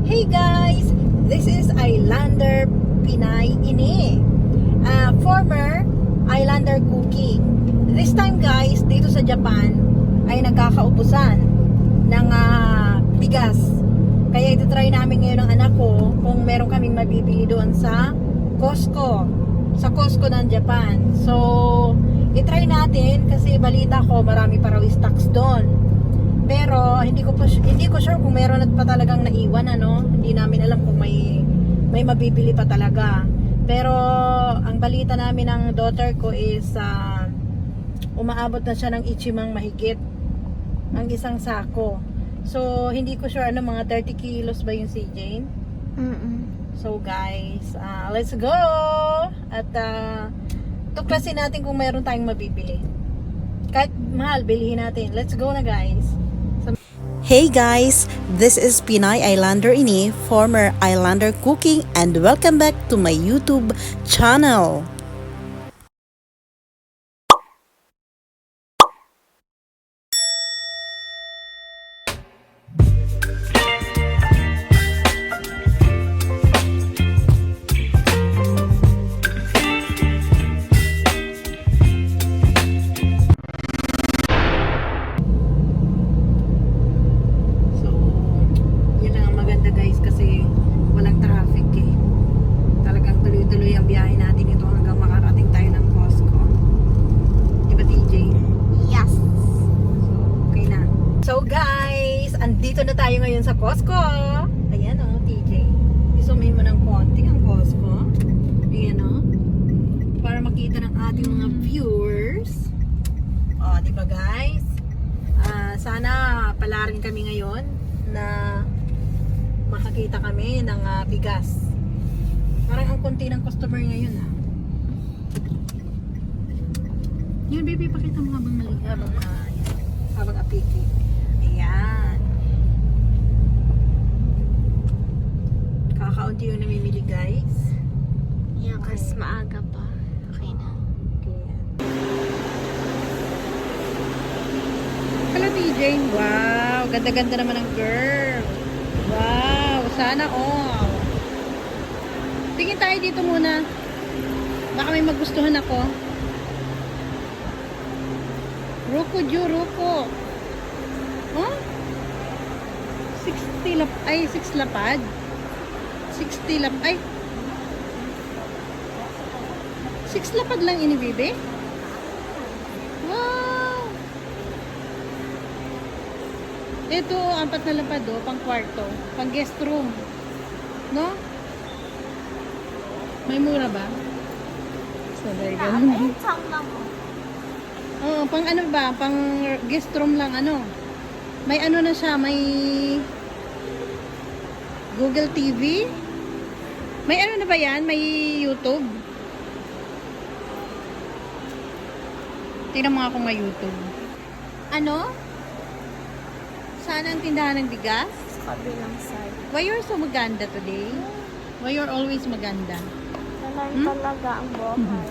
Hey guys, this is Islander Pinay Ini, former Islander Cooking. This time guys, dito sa Japan ay nagkakaubusan ng bigas. Kaya ito-try namin ngayon ng anak ko kung meron kaming mabibili doon sa Costco. Sa Costco ng Japan. So, i-try natin kasi balita ko marami pa raw stocks doon. Pero hindi ko sure kung meron at pa talagang naiwan Hindi namin alam kung may mabibili pa talaga. Pero ang balita namin ng daughter ko is umaabot na siya ng ichimang mahigit ang isang sako. So hindi ko sure mga 30 kilos ba yung si Jane? So guys, let's go! At tuklasin natin kung meron tayong mabibili. Kahit mahal, bilhin natin. Let's go na guys! Hey guys, this is Pinay Islander Ini, former Islander Cooking, and welcome back to my YouTube channel. Andito na tayo ngayon sa Costco. Ayan TJ. Isumin mo ng konti ang Costco. Ayan para makita ng ating mga viewers. Diba guys? Sana pala rin kami ngayon na makakita kami ng bigas. Parang ang konti ng customer ngayon Yan baby, pakita mo habang apiki. Ayan. Kakaunti yung namimili guys. Yeah, kasi maaga pa. Okay na. Okay. Hello TJ. Wow, ganda-ganda naman ng girl. Wow, sana all. Tingin tayo dito muna. Baka may magustuhan ako. Ruko. 6 lapad. 6 lapad lang ini, baby. Wow. Ito, 4 na lapad pang kwarto, pang guest room. No? May mura ba? Sabay ganun. Oo, pang ano ba? Pang guest room lang May na siya, may Google TV. May na ba yan? May YouTube. Tingnan mo ako nga YouTube. Saan ang tindahan ng bigas? Kabilang side. Why you're so maganda today? Why you're always maganda? Talaga ang buhay.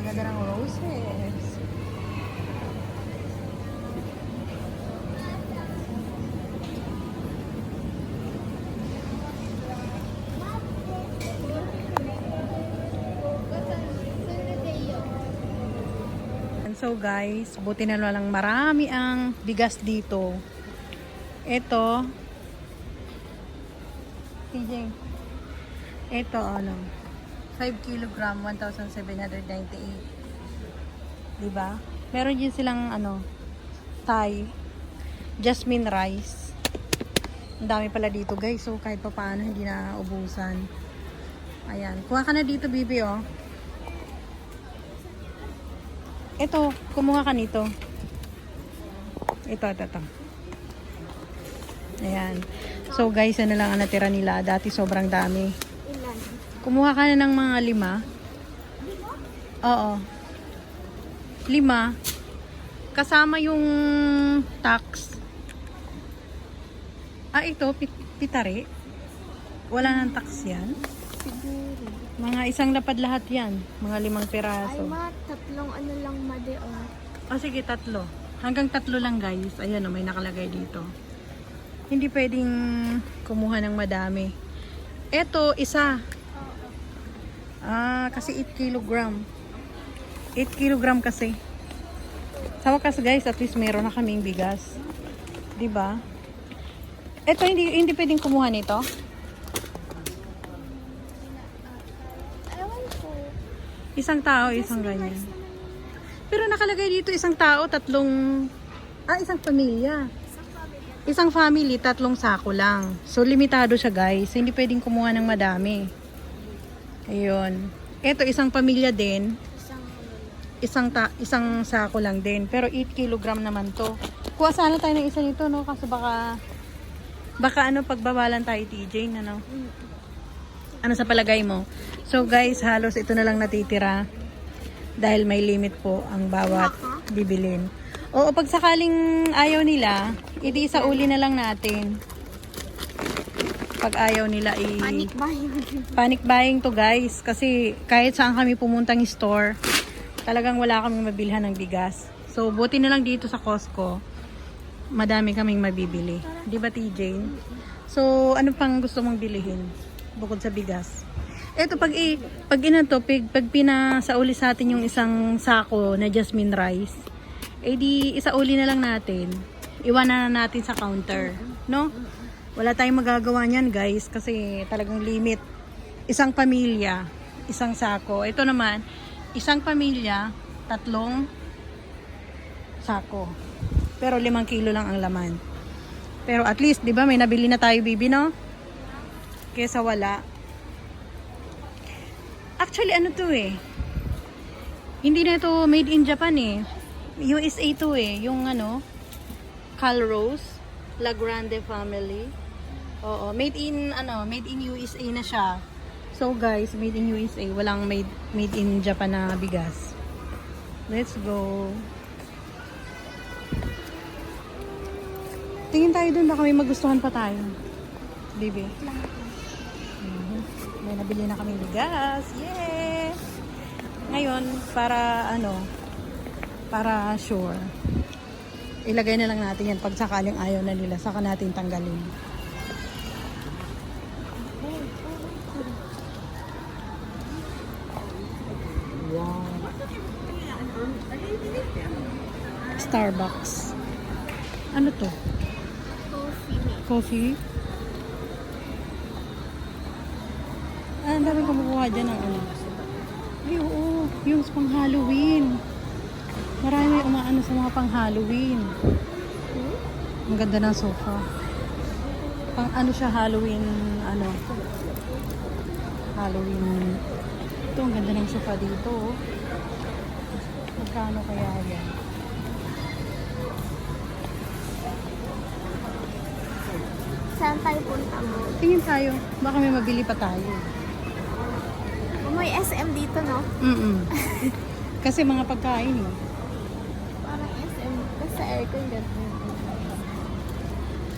Ganda ng roses. So guys, buti na lang marami ang bigas dito. Ito TJ. Ito 5 kilogram, 1,798. Diba? Meron din silang Thai jasmine rice. Ang dami pala dito guys. So kahit pa paano hindi na ubusan. Ayan. Kuha ka na dito, bibi Ito, kumuha ka nito. Ito. Ayan. So guys, ano lang ang natira nila. Dati sobrang dami. Ilan? Kumuha ka na ng mga 5. Oo. 5. Kasama yung tax. Ito, pitari. Wala nang tax yan. Siguro. Mga isang lapad lahat yan. Mga 5 Ay, piraso. tatlong ano lang made O sige, 3. Hanggang 3 lang guys. Ayan o, may nakalagay dito. Hindi pwedeng kumuha ng madami. Ito, isa. Kasi 8 kilogram. 8 kilogram kasi. Sa wakas guys, at least meron na kaming bigas. 'Di ba? Ito, hindi pwedeng kumuha nito. Ewan ko. Isang tao, isang ganyan. Pero nakalagay dito isang tao, 3. Isang pamilya. Isang family, 3 sako lang. So, limitado siya guys. Hindi pwedeng kumuha ng madami. Ayun. Ito, isang pamilya din. Isang sako lang din. Pero 8 kilogram naman to. Kuha sana tayo ng isa nito, no? Kasi baka pagbabalan tayo, TJ, ano? Ano sa palagay mo? So, guys, halos ito na lang natitira. Dahil may limit po ang bawat bibilin. Oo, pag sakaling ayaw nila, edi sa uli na lang natin. Pag ayaw nila Panic buying. Panic buying to guys. Kasi kahit saan kami pumuntang store, talagang wala kaming mabilhan ng bigas. So, buti na lang dito sa Costco, madami kaming mabibili. Di ba, TJ? So, ano pang gusto mong bilihin? Bukod sa bigas. Eto, pag pinasauli sa atin yung isang sako na jasmine rice, di isauli na lang natin. Iwanan na natin sa counter. No? Wala tayong magagawa niyan, guys, kasi talagang limit. Isang pamilya, isang sako. Ito naman, isang pamilya, 3 sako. Pero 5 kilo lang ang laman. Pero at least, di ba, may nabili na tayo, bibi, no? Kesa wala. Actually, ano to eh. Hindi na ito made in Japan eh. USA to eh. Yung ano, Calrose, La Grande Family. Oo, made in USA na siya. So guys, made in USA. Walang made in Japan na bigas. Let's go. Tingin tayo dun, baka may magustuhan pa tayo. Bibi. May nabili na kaming bigas. Yeah! Ngayon, para sure, ilagay na lang natin yan pag sakaling ayaw na nila, saka natin tanggalin. Wow. Starbucks. Ano to? Coffee? Ang dami kumukuha dyan ng ano. Ay, oo. Yung pang Halloween. Marami umaano sa mga pang Halloween. Ang ganda ng sofa. Pang ano siya, Halloween, Halloween. Ito, ang ganda ng sofa dito. Oh. Magkano kaya yan? Saan tayo punta mo? Tingin tayo. Baka may mabili pa tayo. May SM dito, no? Kasi mga pagkain eh. Parang SM. Kasi aircon gano'n.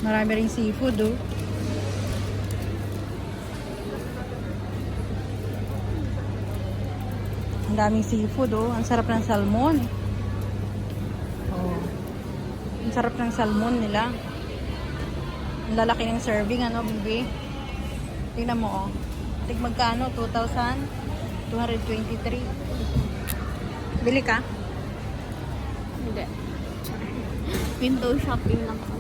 Marami ring seafood oh. Ang daming seafood oh. Ang sarap ng salmon. Oh. Ang sarap ng salmon nila. Ang lalaki ng serving, ano, bibi? Tingnan mo oh. Tig magkano? 2,223. Bili ka? Hindi. Window shopping lang ako.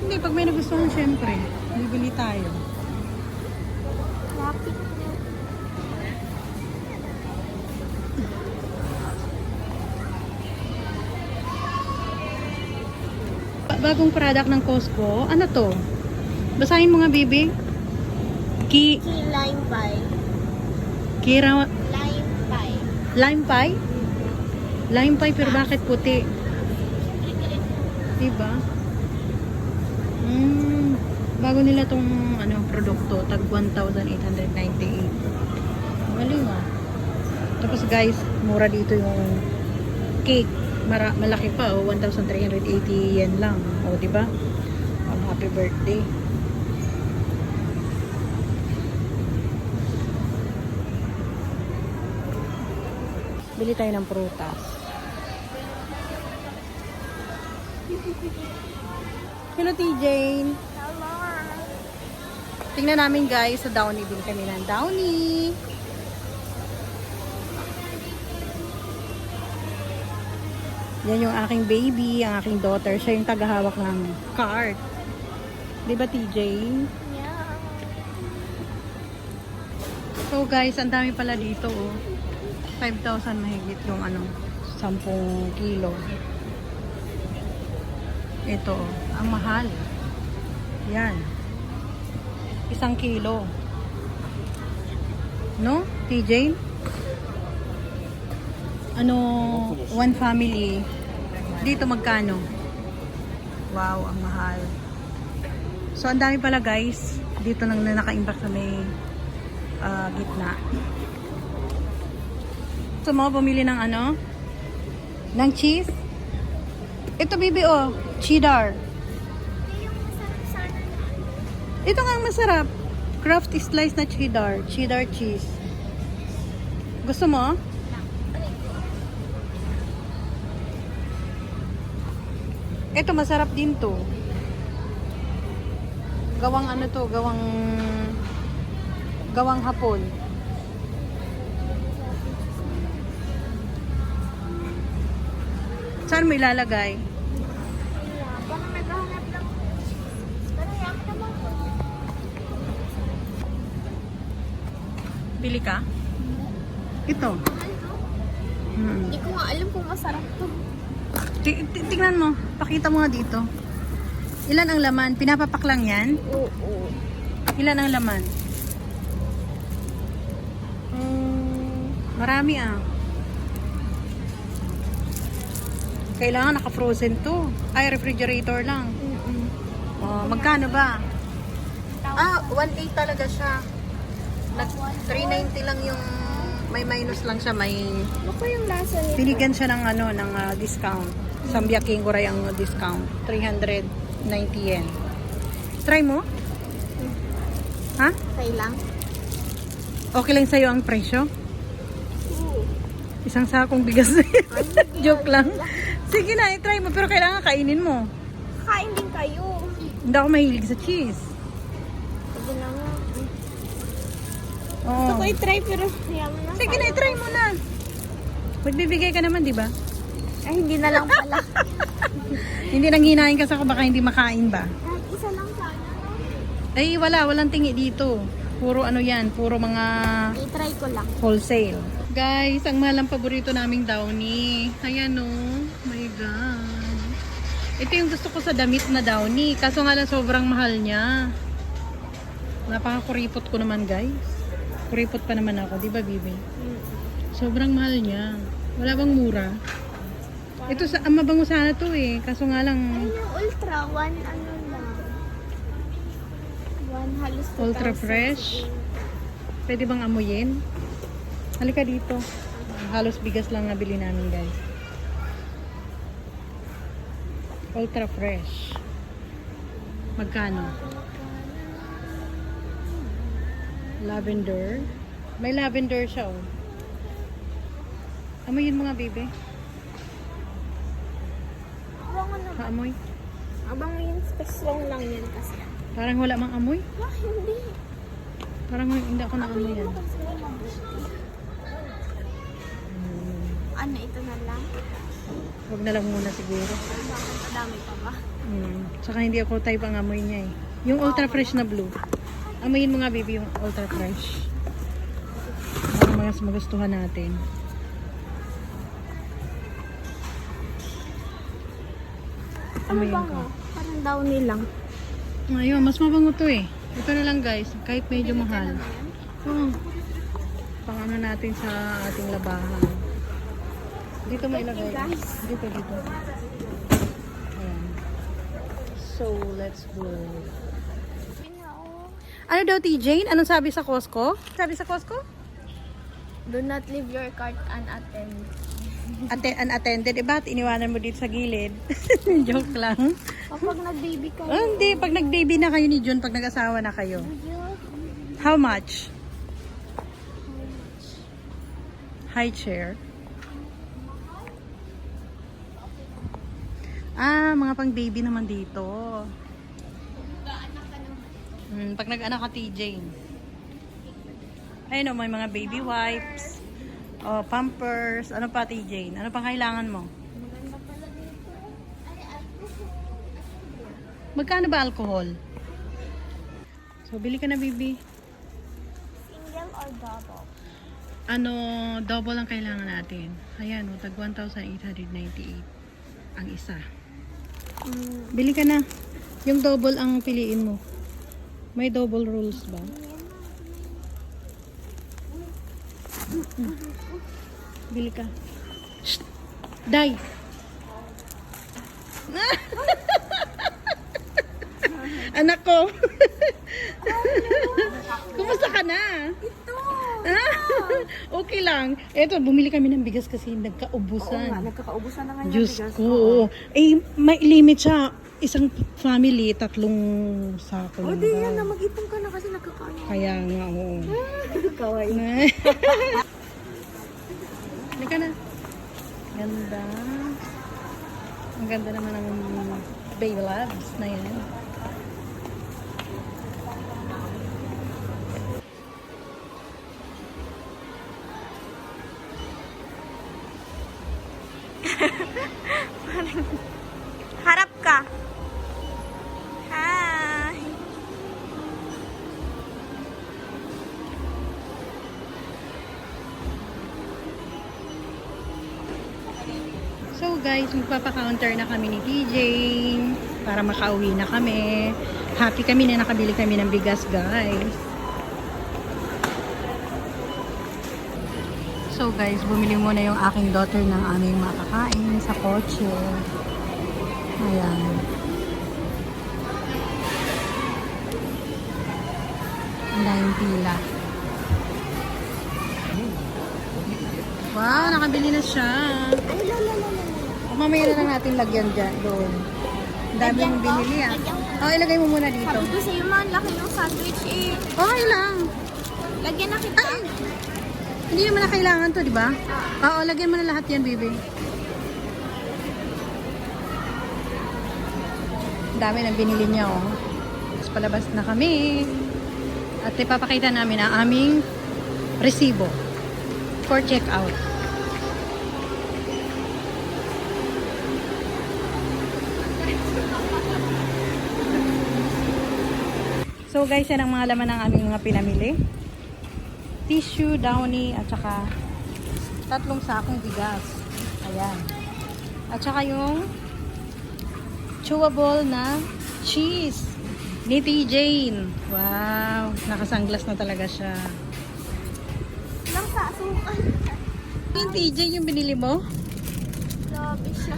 Hindi, pag may nagustuhan, syempre. Bibili tayo. Rapid. Bagong product ng Costco. Ano to? Basahin mo nga, baby. Key lime pie. Kira... Lime pie. Lime pie? Lime pie, pero bakit puti? Diba? Bago nila tong produkto, tag 1,898. Galing ah. Tapos guys, mura dito yung cake. Malaki pa, 1,380 yen lang. O, di ba? Happy birthday. Bili tayo ng prutas. Hello, TJ. Tingnan namin guys, sa Downy din kami ng Downy. Yan yung aking baby, ang aking daughter. Siya yung tagahawak ng cart. Diba, TJ? Yeah. So guys, ang dami pala dito oh. 5,000 mahigit yung 10 kilo. Ito, ang mahal. Yan. 1 kilo. No, TJ? One family. Dito magkano? Wow, ang mahal. So, ang dami pala guys. Dito nang naka-imbak sa may gitna. So, mga bumili ng ng cheese. Ito, bibi, oh. Cheddar. Ito nga ang masarap. Kraft slice na cheddar. Cheddar cheese. Gusto mo? Ito, masarap din to. Gawang gawang hapon. Saan mo ilalagay? Baka naghahanap lang. Pero yak naman ko. Bili ka? Ito. Hindi ko nga alam kung masarap to. Tingnan mo. Pakita mo nga dito. Ilan ang laman? Pinapapak lang yan? Oo. Ilan ang laman? Marami ah. Kailangan naka-frozen to. Ay, refrigerator lang. Oh, magkano ba? 1.8 talaga siya. 3.90 lang yung may minus lang siya, may Ano pa yung lasa nito? binigyan siya ng ng discount. Sambiaking Koray ang discount. 390 yen. Try mo? Ha? Okay lang. Okay lang sa'yo ang presyo? Isang sakong bigas. Joke lang. Sige na, i-try mo. Pero kailangan kainin mo. Kain din kayo. Hindi ako mahilig sa cheese. Sige na nga. Oo. Gusto ko i-try pero yaman na. Sige na, i-try mo na. Magbibigay ka naman, di ba? Ay, hindi na lang pala. Hindi nang hinahin ka sa baka hindi makain ba? Kahit isa lang sana. Ay, walang tingi dito. Puro yan, puro mga I-try ko lang. wholesale. Guys, ang mahal ang paborito naming Downy. Ayan oh, my God. Ito yung gusto ko sa damit na Downy. Kaso nga lang sobrang mahal niya. Napaka-kuripot ko naman guys. Kuripot pa naman ako, di ba Bibi? Sobrang mahal niya. Wala bang mura? Ito ang mabango sana to eh. Kaso nga lang Ay, yung ultra, one ano lang. One halos 2,000. ultra fresh. Pwede bang amuyin? Halika dito. Halos bigas lang nabili namin guys. Ultra fresh. Magkano? Lavender. May lavender siya oh. Amuyin mo nga baby. Abang ano? Kaamoy. Abang yung strong lang yan kasi. Parang wala mang amoy. Ah, hindi. Parang hindi ako naamoy yan. Kasi ano, ito na lang? Huwag na lang muna siguro. Bakit madami pa ba? Saka hindi ako type ang amoy niya eh. Yung ultra fresh na blue. Amoyin mo nga baby yung ultra fresh. Para mga magustuhan natin. Amoyin ko. Parang Downy lang. Ayun, mas mabango to eh. Ito na lang guys, kahit medyo mahal. Oo. Pang ano natin sa ating labahan. Dito mo ilagay. Dito. Ayan. So, let's go. Ano daw, TJ? Anong sabi sa Costco? Sabi sa Costco? Do not leave your cart unattended. Unattended. Eh, bakit iniwanan mo dito sa gilid? Joke lang. Kapag nag-baby ka. Oh, hindi. Pag nag-baby na kayo ni Jun, pag nag-asawa na kayo. How much? High chair. Ah, mga pang baby naman dito. Pag nag-anak ka, TJ. Ayun o, may mga baby wipes. O, pampers. Ano pa, TJ? Ano pang kailangan mo? Magkano ba alcohol? So, bili ka na, baby. Single or double? Ano, double ang kailangan natin. Ayan, o, tag 1,898 ang isa. Bili ka na. Yung double ang piliin mo. May double rules ba? Bili ka. Shh! Day! Anak ko! Kumusta ka na? Ito! Okay lang. Eto, bumili kami ng bigas kasi nagkaubusan. Nagkakaubusan na ngayon. Diyos ko. Oo. Eh, may limit siya. Isang family, 3 sako lang Di daw. yan na, mag-ipon ka na kasi nagkakaano. Kaya nga, oo. Kawaii. Halika na. Ganda. Ang ganda naman ng baby labs na yan. Harap ka. Hi. So guys, magpapa-counter na kami ni TJ para makauwi na kami. Happy kami na nakabili kami ng bigas, guys. So guys, bumili muna yung aking daughter ng aming makakain sa kotse. Ayan. Ang daming pila. Wow, nakabili na siya. Ay, la. Mamaya na lang natin lagyan dyan doon. Ang dami mong binili ah. Oh, ilagay mo muna dito. Sabi ko sa'yo man, laki yung sandwich eh. Okay lang. Lagyan na kita. Ay! Hindi naman na kailangan to, di ba? Oo, lagyan mo na lahat yan, baby. Ang dami nang binili niya, oh. Tapos palabas na kami. At ipapakita namin ang aming resibo for checkout. So guys, yan ang mga laman ng aming mga pinamili. Tissue, downy, at saka 3 sakong bigas. Ayan. At saka yung chewable na cheese ni TJ. Wow, nakasunglass na talaga siya. Lang sa asukan. Yung TJ yung binili mo? Grabe siya.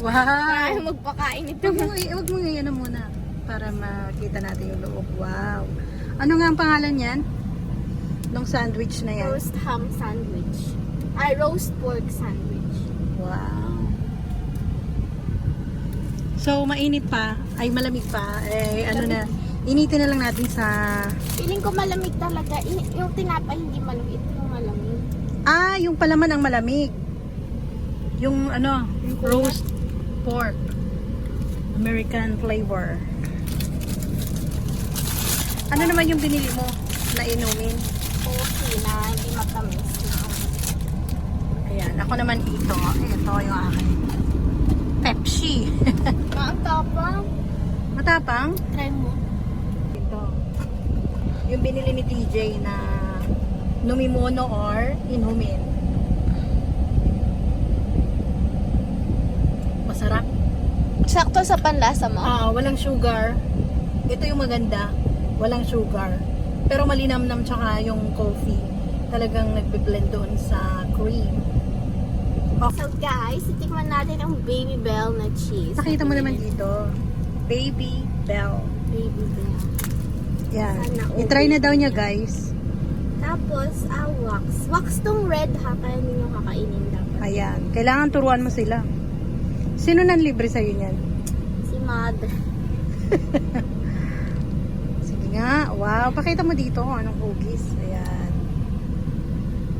Wow! Ay, magpakain ito. Huwag mo ngayon na muna para makita natin yung loob. Wow! Ano nga ang pangalan yan? Nung sandwich na yan? Roast ham sandwich. Ay, roast pork sandwich. Wow! So, mainit pa, ay malamig pa, eh ano na, initin na lang natin sa... Feeling ko malamig talaga. Yung tinapay hindi malamig. Ito yung malamig. Ah, yung palaman ang malamig. Yung ano, roast pork. American flavor. Ano naman yung binili mo na inumin? Okay na, hindi matamis. Ayan, ako naman ito. Ito yung akin. Pepsi. Ang tapang. Matapang? Try mo. Ito. Yung binili ni TJ na Numimono or Inumin. Masarap. Sakto sa panlasa mo. Walang sugar. Ito yung maganda. Walang sugar. Pero malinamnam tsaka yung coffee. Talagang nagbe-blend doon sa cream. So guys, titikman natin ang Baby Bell na cheese. Nakita mo naman dito. Baby Bell. Baby Bell. Yan. Sana all. I-try na daw niya, guys. Tapos, wax. Wax tong red ha, kaya ninyo kakainin dapat. Ayan. Kailangan turuan mo sila. Sino nang libre sa'yo niyan? Si mother. Sige nga. Wow. Pakita mo dito kung anong cookies. Ayan.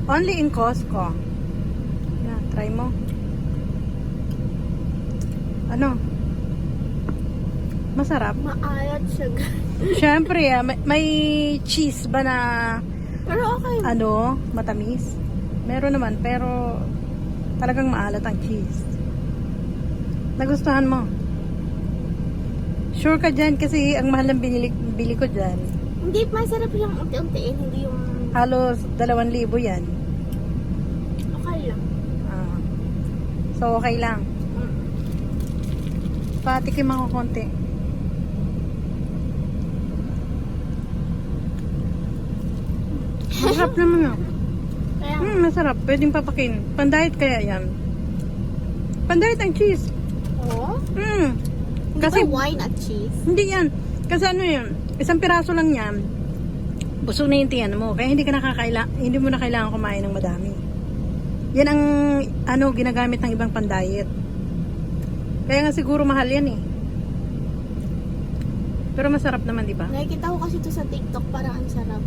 Only in Costco. Ayan. Try mo. Ano? Masarap. Maayat siya. Siyempre, may cheese ba na Pero okay. matamis? Meron naman, pero talagang maalat ang cheese. Nagustuhan mo? Sure ka dyan kasi ang mahal ng bili ko dyan. Hindi, masarap yung unti-untiin, hindi yung Halos 2,000 yan. okay lang. Ah. So, okay lang. Patikim ako konti. Masarap naman ah. Kaya, Masarap. Pwedeng papakin. Pandayet kaya yan. Pandayet ang cheese. oh, Kasi, kasi wine at cheese. hindi yan. Kasi ano yun, isang piraso lang yan. Busog na yung tiyan mo. Kaya hindi mo na kailangan kumain ng madami. Yan ang ginagamit ng ibang pandayet. Kaya nga siguro mahal yan eh. Pero masarap naman, di ba? Nakikita ko kasi ito sa TikTok, parang ang sarap.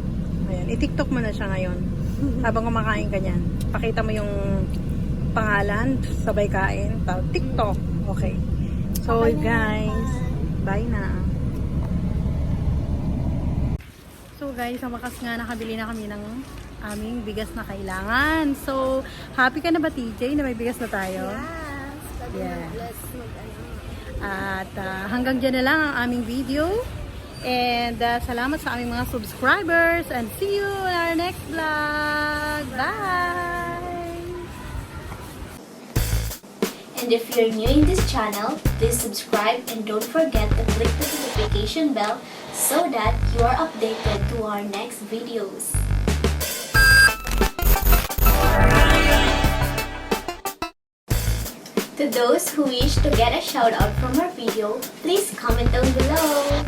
Ayan, i-TikTok mo na siya ngayon. Habang kumakain ka niyan. Pakita mo yung pangalan, sabay kain. TikTok. Okay. So, Okay na, guys, bye na. So, guys, sa wakas nga nakabili na kami ng aming bigas na kailangan. So, happy ka na ba, TJ, na may bigas na tayo? Yes. Sabi Yeah. ng bless mag-ano. At hanggang dyan na lang ang aming video. And salamat sa aming mga subscribers. And see you in our next vlog. Bye! And if you're new in this channel, please subscribe and don't forget to click the notification bell so that you are updated to our next videos. To those who wish to get a shout out from our video, please comment down below.